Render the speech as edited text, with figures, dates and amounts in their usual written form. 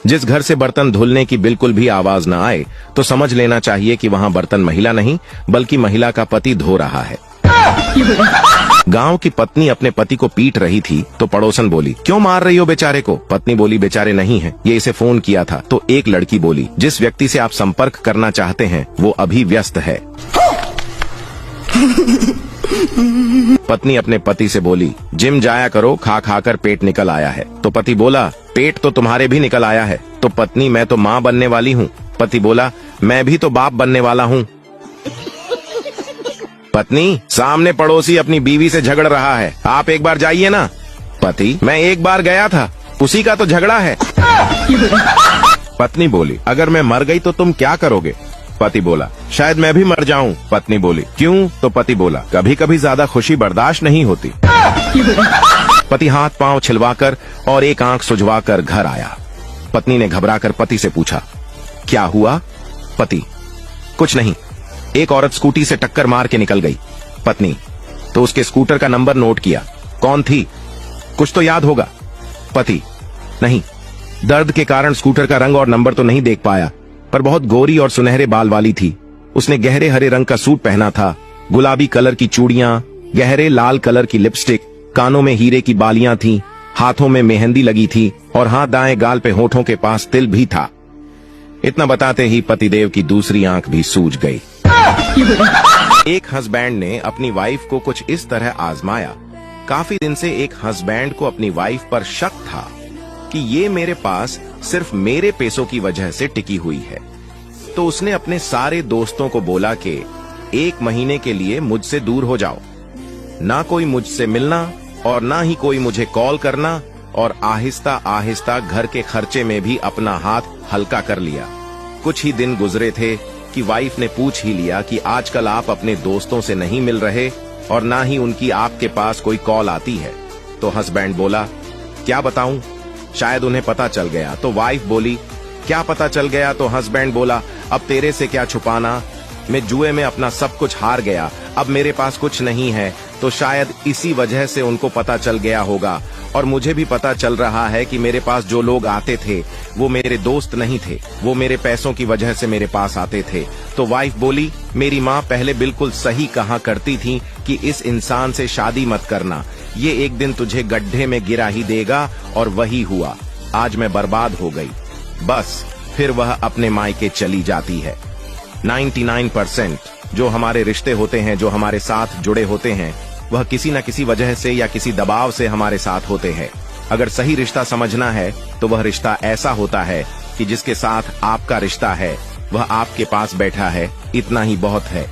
जिस घर से बर्तन धुलने की बिल्कुल भी आवाज न आए तो समझ लेना चाहिए कि वहाँ बर्तन महिला नहीं बल्कि महिला का पति धो रहा है। गांव की पत्नी अपने पति को पीट रही थी तो पड़ोसन बोली, क्यों मार रही हो बेचारे को? पत्नी बोली, बेचारे नहीं है, ये इसे फोन किया था। तो एक लड़की बोली, जिस व्यक्ति से आप संपर्क करना चाहते हैं वो अभी व्यस्त है। पत्नी अपने पति से बोली, जिम जाया करो, खा खा कर पेट निकल आया है। तो पति बोला, पेट तो तुम्हारे भी निकल आया है। तो पत्नी, मैं तो माँ बनने वाली हूँ। पति बोला, मैं भी तो बाप बनने वाला हूँ। पत्नी, सामने पड़ोसी अपनी बीवी से झगड़ रहा है, आप एक बार जाइए ना। पति, मैं एक बार गया था, उसी का तो झगड़ा है। पत्नी बोली, अगर मैं मर गई तो तुम क्या करोगे? पति बोला, शायद मैं भी मर जाऊं। पत्नी बोली, क्यों? तो पति बोला, कभी कभी ज्यादा खुशी बर्दाश्त नहीं होती। पति हाथ पांव छिलवाकर और एक आंख सुझवाकर घर आया। पत्नी ने घबराकर पति से पूछा, क्या हुआ? पति, कुछ नहीं, एक औरत स्कूटी से टक्कर मार के निकल गई। पत्नी, तो उसके स्कूटर का नंबर नोट किया? कौन थी? कुछ तो याद होगा। पति, नहीं, दर्द के कारण स्कूटर का रंग और नंबर तो नहीं देख पाया, पर बहुत गोरी और सुनहरे बाल वाली थी। उसने गहरे हरे रंग का सूट पहना था, गुलाबी कलर की चूड़ियां, गहरे लाल कलर की लिपस्टिक, कानों में हीरे की बालियां थीं, हाथों में मेहंदी लगी थी और हाथ दाएं गाल पे होठों के पास तिल भी था। इतना बताते ही पतिदेव की दूसरी आंख भी सूज गई। एक हस्बैंड ने अपनी वाइफ को कुछ इस तरह आजमाया। काफी दिन से एक हस्बैंड को अपनी वाइफ पर शक था कि ये मेरे पास सिर्फ मेरे पैसों की वजह से टिकी हुई है। तो उसने अपने सारे दोस्तों को बोला कि 1 महीने के लिए मुझसे दूर हो जाओ, ना कोई मुझसे मिलना और ना ही कोई मुझे कॉल करना, और आहिस्ता आहिस्ता घर के खर्चे में भी अपना हाथ हल्का कर लिया। कुछ ही दिन गुजरे थे कि वाइफ ने पूछ ही लिया कि आजकल आप अपने दोस्तों से नहीं मिल रहे और ना ही उनकी आपके पास कोई कॉल आती है। तो हस्बैंड बोला, क्या बताऊं, शायद उन्हें पता चल गया। तो वाइफ बोली, क्या पता चल गया? तो हस्बैंड बोला, अब तेरे से क्या छुपाना, मैं जुए में अपना सब कुछ हार गया, अब मेरे पास कुछ नहीं है। तो शायद इसी वजह से उनको पता चल गया होगा, और मुझे भी पता चल रहा है कि मेरे पास जो लोग आते थे वो मेरे दोस्त नहीं थे, वो मेरे पैसों की वजह से मेरे पास आते थे। तो वाइफ बोली, मेरी माँ पहले बिल्कुल सही कहा करती थी कि इस इंसान से शादी मत करना, ये एक दिन तुझे गड्ढे में गिरा ही देगा, और वही हुआ। आज मैं बर्बाद हो गई। बस फिर वह अपने मायके चली जाती है। 99% जो हमारे रिश्ते होते हैं, जो हमारे साथ जुड़े होते हैं, वह किसी न किसी वजह से या किसी दबाव से हमारे साथ होते हैं। अगर सही रिश्ता समझना है तो वह रिश्ता ऐसा होता है कि जिसके साथ आपका रिश्ता है वह आपके पास बैठा है, इतना ही बहुत है।